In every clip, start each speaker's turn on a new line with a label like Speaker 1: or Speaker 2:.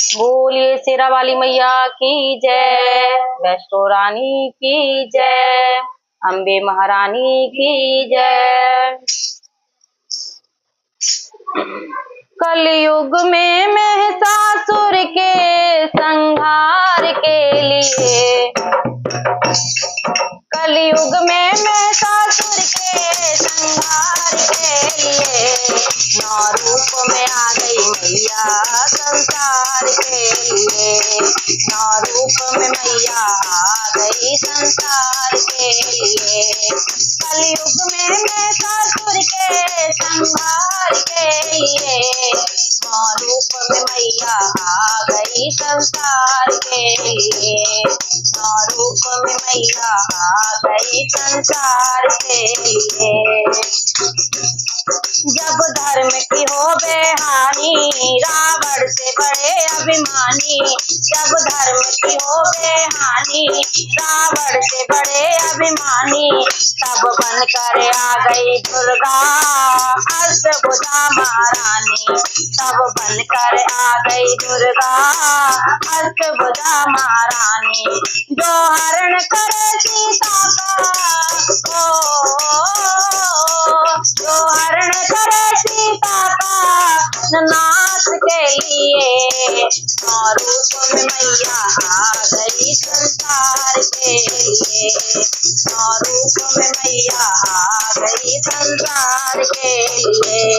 Speaker 1: बोलिए शेरा वाली मैया की जय, वैष्णो रानी की जय, अम्बे महारानी की जय। कलयुग में महिषासुर के संहार के लिए, कलयुग में महिषासुर के संहार के लिए नौ रूप में आ गई मैया संसार के लिए, नौ रूप में मैया आ गई संसार के लिए। कलयुग में महिषासुर के संहार के लिए नौ रूप में मैया आ गई संसार के लिए, नौ रूप में मैया आ गई संसार के लिए। जब धर्म की हो बेहानी रावण से बड़े अभिमानी, जब धर्म की हो बेहानी रावण से बड़े अभिमानी, तब बनकर आ गई दुर्गा अष्टभुजा महारानी, तब बनकर आ गई दुर्गा अष्टभुजा महारानी। जो हरण करे सीता का जो हरण करे सीता का नाश के लिए नौ रूप में मैया आ गई संसार के लिए, नौ रूप में मैया आ गई संसार के लिए।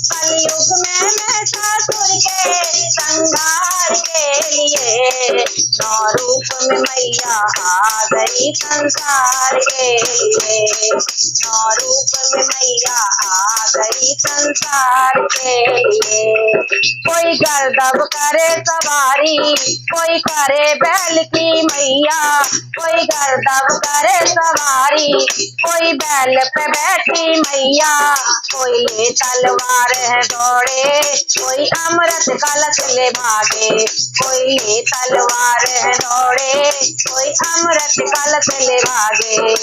Speaker 1: कलयुग में महिषासुर के संहार के लिए नौ रूप में मैया आ गई संसार के लिए, नौ रूप में मैया आ गई संसार के लिए। कोई गर्दभ करे सवारी, कोई करे बैल की मैया, कोई गर्दभ करे सवारी, कोई बैल पे बैठी मैया, कोई ले तलवार है दौड़े, कोई अमृत कलश ले भागे, कोई ले तलवार है दौड़े, कोई अमृत कलश ले भागे।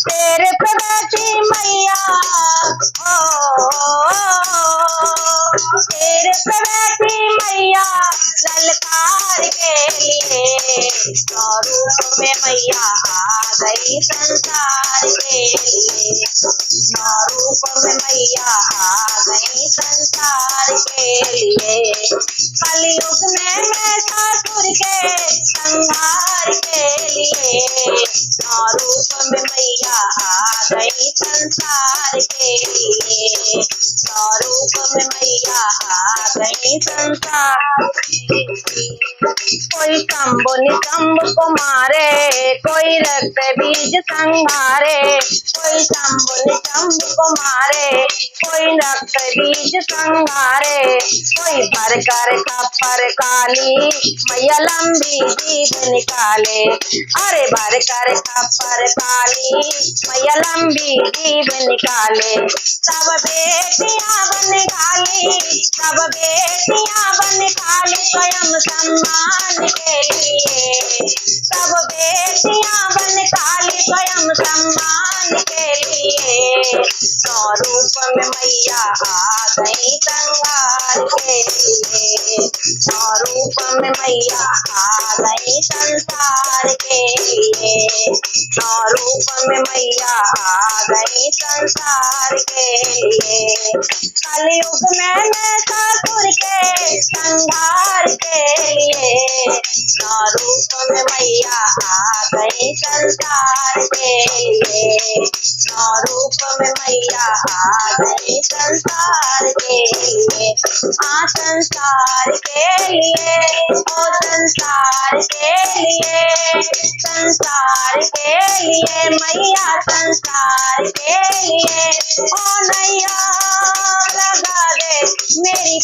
Speaker 1: तेरे पे बैठी मैया तेरे पे बैठी मैया ललकार के लिए नौ रूप में मैया आ गई संसार के लिए, नौ रूप में मैया आ गई संसार के लिए। कलयुग में महिषासुर के संहार के लिए नौ रूप में मैया आ गई संसार के लिए, नौ रूप में मैया आ गई संसार के लिए। कोई शंभु निशंभु को मारे, कोई रक्त बीज संहारे, कोई शंभु निशंभु को मारे, कोई रक्त बीज संहारे, कोई भर कर खप्पर काली मैया लंबी जीभ निकाले, अरे भर कर खप्पर काली मैया लंबी जीभ निकाले। सब बेटियां बन काली, सब बेटियां बन काली स्वयं सम्मान के लिए, सब बेटियां बन काली स्वयं सम्मान के लिए नौ रूप में मैया आ गई संहार के लिए, नौ रूप में मैया आ गई संसार के लिए, नौ रूप में मैया आ गई संसार के लिए। कलयुग में महिषासुर के संहार के लिए नौ रूप में मैया आ गई संसार के लिए, नौ रूप में मैया आ गई संसार के लिए। संसार के लिए ओ संसार के लिए, संसार के लिए मैया संसार के लिए ओ नैया लगा दे मेरी